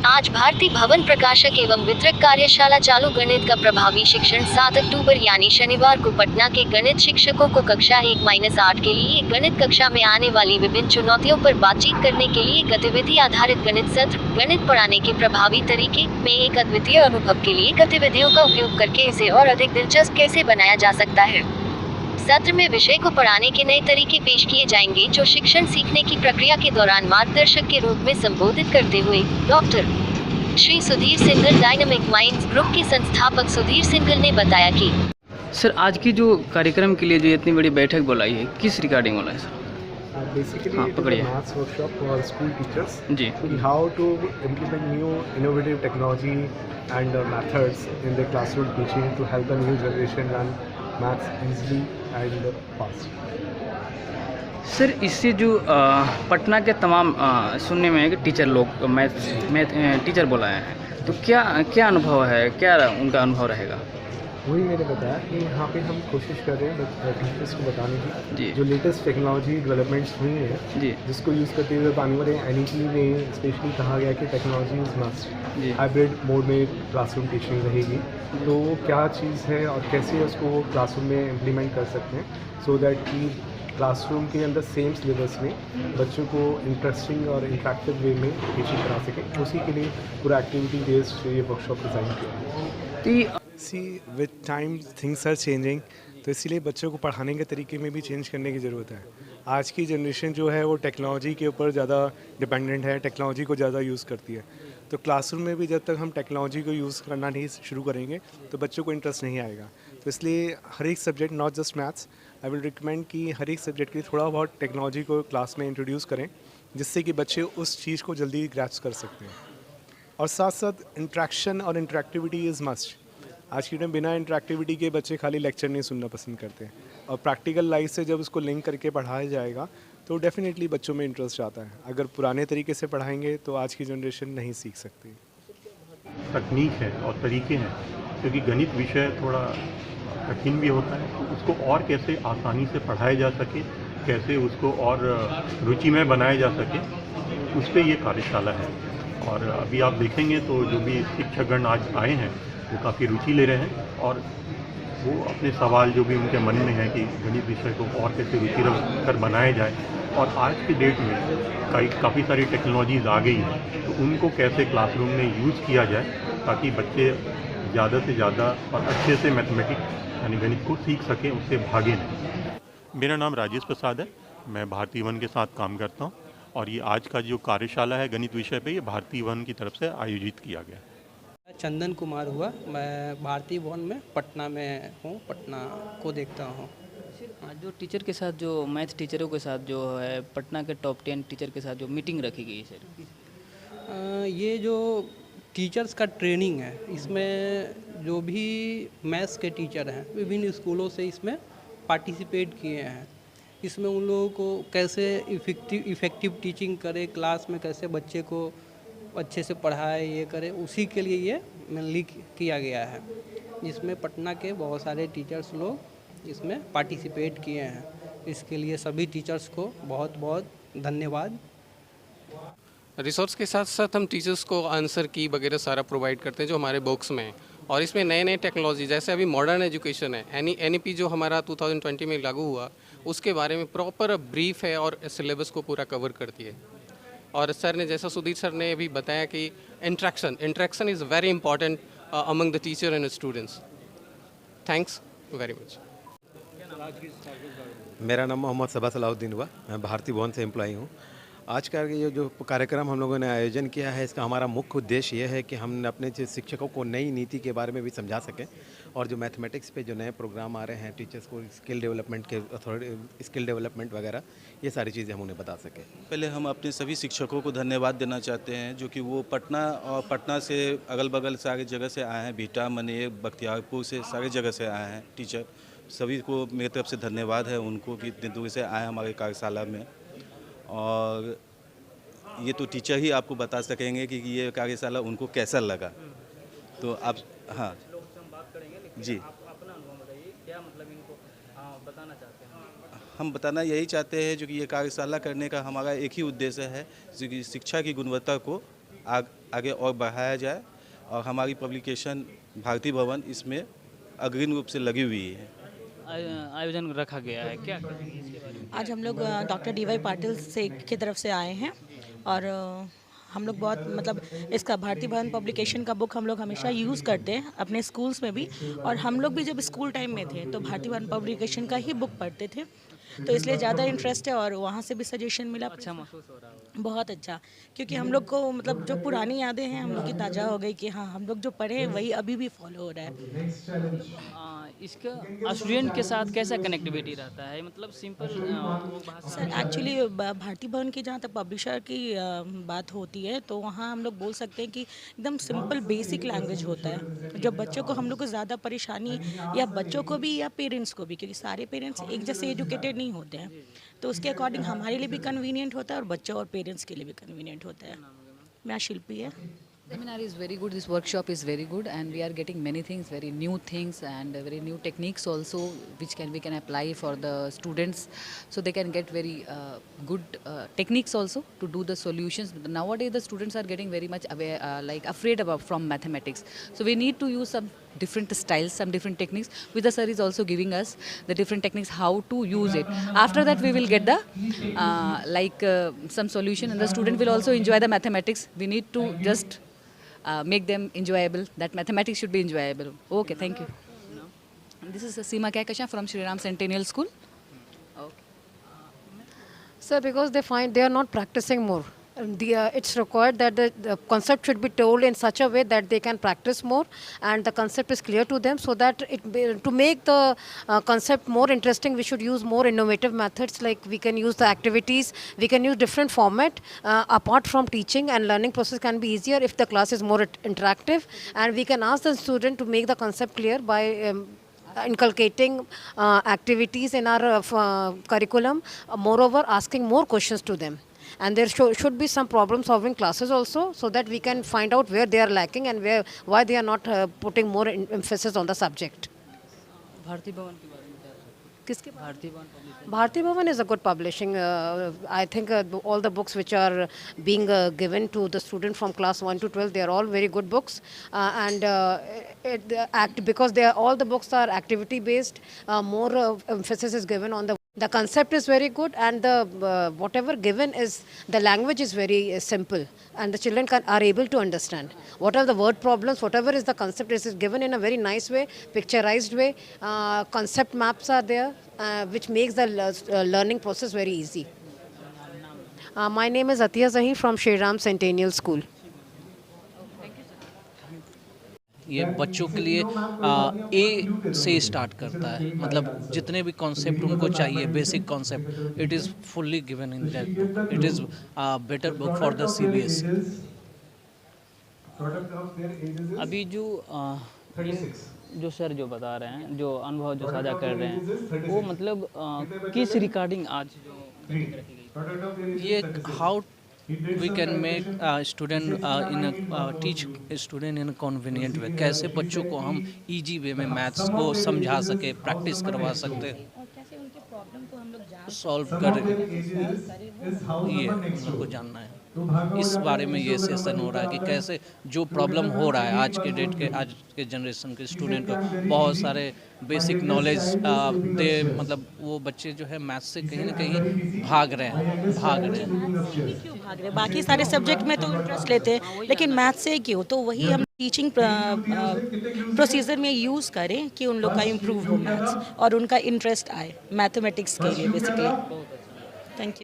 आज भारतीय भवन प्रकाशक एवं वितरक कार्यशाला चालू। गणित का प्रभावी शिक्षण 7 अक्टूबर यानी शनिवार को पटना के गणित शिक्षकों को कक्षा 1-8 के लिए गणित कक्षा में आने वाली विभिन्न चुनौतियों पर बातचीत करने के लिए गतिविधि आधारित गणित सत्र, गणित पढ़ाने के प्रभावी तरीके में एक अद्वितीय अनुभव के लिए गतिविधियों का उपयोग करके इसे और अधिक दिलचस्प कैसे बनाया जा सकता है। सत्र में विषय को पढ़ाने के नए तरीके पेश किए जाएंगे, जो शिक्षण सीखने की प्रक्रिया के दौरान मार्गदर्शक के रूप में संबोधित करते हुए doctor Shri Sudhir Singhal dynamic minds group के संस्थापक सुधीर सिंघल ने बताया कि सर आज की जो कार्यक्रम के लिए जो इतनी बड़ी बैठक बुलाई है, किस रिगार्डिंग बोला है सर? Basically, हाँ, it is a maths workshop for school teachers. जी How to implement new innovative technology and methods in the classroom teaching to help the new generation learn maths easily and fast. Sir इससे जो पटना के तमाम सुनने में है कि teacher लोग मैथ टीचर बोला है, तो क्या अनुभव है, क्या उनका अनुभव रहेगा? वही मैंने बताया कि यहाँ पे हम कोशिश कर रहे हैं टीचर्स को बताने की जी। जो लेटेस्ट टेक्नोलॉजी डेवलपमेंट्स हुई हैं जी जिसको यूज़ करते हुए आने वाले NEP में स्पेशली कहा गया कि टेक्नोलॉजी इज़ मस्ट जी हाइब्रिड मोड में क्लासरूम टीचिंग रहेगी, तो वो क्या चीज़ है और कैसे उसको क्लासरूम में इम्प्लीमेंट कर सकते हैं सो दैट कि क्लासरूम के अंदर सेम सिलेबस में बच्चों को इंटरेस्टिंग और इंटरेक्टिव वे में टीचिंग करा सकें। उसी के लिए पूरा एक्टिविटी बेस्ड ये वर्कशॉप डिज़ाइन किया। See with time things are changing, तो इसीलिए बच्चों को पढ़ाने के तरीके में भी चेंज करने की ज़रूरत है। आज की जनरेशन जो है वो टेक्नोलॉजी के ऊपर ज़्यादा डिपेंडेंट है, टेक्नोलॉजी को ज़्यादा यूज़ करती है, तो क्लासरूम में भी जब तक हम टेक्नोलॉजी को यूज़ करना नहीं शुरू करेंगे तो बच्चों को इंटरेस्ट नहीं आएगा। तो इसलिए हर एक subject, not just maths, I will recommend कि हर एक सब्जेक्ट के लिए थोड़ा बहुत टेक्नोलॉजी को क्लास में इंट्रोड्यूस करें, जिससे कि बच्चे उस चीज़ को जल्दी ग्रैस्प कर सकते हैं। और साथ साथ इंट्रैक्शन और इंटरेक्टिविटी इज़ मस्ट। आज के टाइम बिना इंटरेक्टिविटी के बच्चे खाली लेक्चर नहीं सुनना पसंद करते हैं, और प्रैक्टिकल लाइफ से जब उसको लिंक करके पढ़ाया जाएगा तो डेफिनेटली बच्चों में इंटरेस्ट आता है। अगर पुराने तरीके से पढ़ाएंगे तो आज की जनरेशन नहीं सीख सकती। तकनीक है और तरीके हैं, क्योंकि गणित विषय थोड़ा कठिन भी होता है, तो उसको और कैसे आसानी से पढ़ाया जा सके, कैसे उसको और रुचिमय बनाया जा सके, उस पर ये कार्यशाला है। और अभी आप देखेंगे तो जो भी शिक्षकगण आज आए हैं वो काफ़ी रुचि ले रहे हैं, और वो अपने सवाल जो भी उनके मन में है कि गणित विषय को और कैसे रुचि कर बनाया जाए, और आज के डेट में काफ़ी सारी टेक्नोलॉजीज़ आ गई हैं, तो उनको कैसे क्लासरूम में यूज़ किया जाए ताकि बच्चे ज़्यादा से ज़्यादा और अच्छे से मैथमेटिक्स यानी गणित को सीख सकें, उससे भागे नहीं। मेरा नाम राजेश प्रसाद है, मैं भारतीय वन के साथ काम करता हूँ, और ये आज का जो कार्यशाला है गणित विषय पे, ये भारतीय वन की तरफ से आयोजित किया गया। चंदन कुमार हुआ, मैं भारतीय भवन में पटना में हूँ, पटना को देखता हूँ। जो टीचर के साथ, जो मैथ टीचरों के साथ जो है पटना के टॉप 10 टीचर के साथ जो मीटिंग रखी गई है सर, ये जो टीचर्स का ट्रेनिंग है, इसमें जो भी मैथ्स के टीचर हैं विभिन्न स्कूलों से इसमें पार्टिसिपेट किए हैं। इसमें उन लोगों को कैसे इफ़ेक्टिव टीचिंग करे, क्लास में कैसे बच्चे को अच्छे से पढ़ाए, ये करे, उसी के लिए ये मेनली किया गया है, जिसमें पटना के बहुत सारे टीचर्स लोग इसमें पार्टिसिपेट किए हैं। इसके लिए सभी टीचर्स को बहुत बहुत धन्यवाद। रिसोर्स के साथ साथ हम टीचर्स को आंसर की वगैरह सारा प्रोवाइड करते हैं जो हमारे बुक्स में है, और इसमें नए नए टेक्नोलॉजी, जैसे अभी मॉडर्न एजुकेशन है, NEP जो हमारा 2020 में लागू हुआ, उसके बारे में प्रॉपर ब्रीफ है और सिलेबस को पूरा कवर करती है। और सर ने, जैसा सुधीर सर ने भी बताया कि interaction is very important among the teacher and students. Thanks very much. मेरा नाम मोहम्मद सबा सलाहुद्दीन हुआ, मैं भारतीय भवन से एम्प्लॉई हूँ। आज का ये जो कार्यक्रम हम लोगों ने आयोजन किया है, इसका हमारा मुख्य उद्देश्य ये है कि हम अपने शिक्षकों को नई नीति के बारे में भी समझा सकें, और जो मैथमेटिक्स पे जो नए प्रोग्राम आ रहे हैं टीचर्स को स्किल डेवलपमेंट वगैरह, ये सारी चीज़ें हम उन्हें बता सकें। पहले हम अपने सभी शिक्षकों को धन्यवाद देना चाहते हैं, जो कि वो पटना से अगल बगल सारी जगह से आए हैं, बीटा, मनेर, बख्तियारपुर से सारी जगह से आए हैं टीचर। सभी को मेरी तरफ से धन्यवाद है उनको कि इतनी दूर से आए हमारे कार्यशाला में। और ये तो टीचर ही आपको बता सकेंगे कि ये कार्यशाला उनको कैसा लगा। तो आप, हाँ जी, हम बताना यही चाहते हैं जो कि ये कार्यशाला करने का हमारा एक ही उद्देश्य है, जो कि शिक्षा की गुणवत्ता को आगे और बढ़ाया जाए और हमारी पब्लिकेशन भारती भवन इसमें अग्रिम रूप से लगी हुई है। आयोजन रखा गया है, क्या कहेंगे इसके बारे में? आज हम लोग डॉक्टर डी वाई पाटिल से की तरफ से आए हैं और हम लोग बहुत मतलब इसका भारती भवन पब्लिकेशन का बुक हम लोग हमेशा यूज़ करते हैं अपने स्कूल्स में भी, और हम लोग भी जब स्कूल टाइम में थे तो भारती भवन पब्लिकेशन का ही बुक पढ़ते थे, तो इसलिए ज़्यादा इंटरेस्ट है और वहाँ से भी सजेशन मिला। अच्छा महसूस हो रहा है? बहुत अच्छा, क्योंकि हम लोग को मतलब जो पुरानी यादें हैं हम लोग की ताज़ा हो गई कि हाँ हम लोग जो पढ़े हैं वही अभी भी फॉलो हो रहा है। इसका स्टूडेंट के साथ कैसा कनेक्टिविटी रहता है, मतलब सिंपल सर एक्चुअली भारती भवन की जहाँ तक पब्लिशर की बात होती है तो वहाँ हम लोग बोल सकते हैं कि एकदम सिंपल बेसिक लैंग्वेज होता है, जो बच्चों को हम लोग को ज़्यादा परेशानी या बच्चों को भी या पेरेंट्स को भी, क्योंकि सारे पेरेंट्स एक जैसे एजुकेटेड नहीं होते हैं, तो उसके अकॉर्डिंग हमारे लिए भी कन्वीनियंट होता है और बच्चों और पेरेंट्स के लिए भी कन्वीनियंट होता है। मैं शिल्पी है। Seminar is very good. This workshop is very good, and we are getting many things, very new things, and very new techniques also, which we can apply for the students, so they can get very good techniques also to do the solutions. Nowadays, the students are getting very much aware, like afraid about from mathematics. So we need to use some different styles, some different techniques. With the sir is also giving us the different techniques how to use it. After that, we will get the some solution, and the student will also enjoy the mathematics. We need to just make them enjoyable. That mathematics should be enjoyable. Okay, thank you. This is Seema Kaikasha from Shri Ram Centennial School. Okay. Sir, because they find they are not practicing more. It's required that the concept should be told in such a way that they can practice more and the concept is clear to them, so that to make the concept more interesting, we should use more innovative methods, like we can use the activities, we can use different format. Apart from teaching, and learning process can be easier if the class is more interactive, and we can ask the student to make the concept clear by inculcating activities in our curriculum, moreover asking more questions to them. And there should be some problem solving classes also, so that we can find out where they are lacking and why they are not putting more emphasis on the subject. Bharti Bhavan के बारे में क्या सोचते हैं? किसके Bharti Bhavan? Bharti Bhavan is a good publishing. I think all the books which are being given to the student from class 1 to 12, they are all very good books. Because all the books are activity based, more emphasis is given on the concept is very good, and the whatever given is, the language is very simple, and the children are able to understand. What are the word problems, whatever is the concept, is given in a very nice way, picturized way. Concept maps are there, which makes the learning process very easy. My name is Atiya Zahi from Shri Ram Centennial School. ये बच्चों के लिए ए से start करता है, मतलब जितने भी कॉन्सेप्ट उनको चाहिए, basic concept, it is fully given in that book. It is better book for the CBSE. अभी जो सर जो बता रहे हैं, जो अनुभव जो साझा कर रहे हैं, वो मतलब किस रिगार्डिंग आज जो ये how we can make student teach student in a convenient way. कैसे बच्चों को हम इजी वे में मैथ्स को समझा सके, प्रैक्टिस करवा सकते, सॉल्व कर, ये हम लोग को जानना है. इस बारे में ये सेशन हो रहा है कि कैसे जो प्रॉब्लम हो रहा है आज के डेट के, आज के जनरेशन के स्टूडेंट को बहुत सारे बेसिक नॉलेज दे, मतलब वो बच्चे जो है मैथ्स से कहीं ना कहीं भाग रहे हैं. बाकी सारे सब्जेक्ट में तो इंटरेस्ट लेते हैं, लेकिन मैथ्स से क्यों, तो वही हम टीचिंग प्रोसीजर में यूज़ करें कि उन लोग का इम्प्रूव हो मैथ्स और उनका इंटरेस्ट आए मैथमेटिक्स के लिए बेसिकली. Thank you.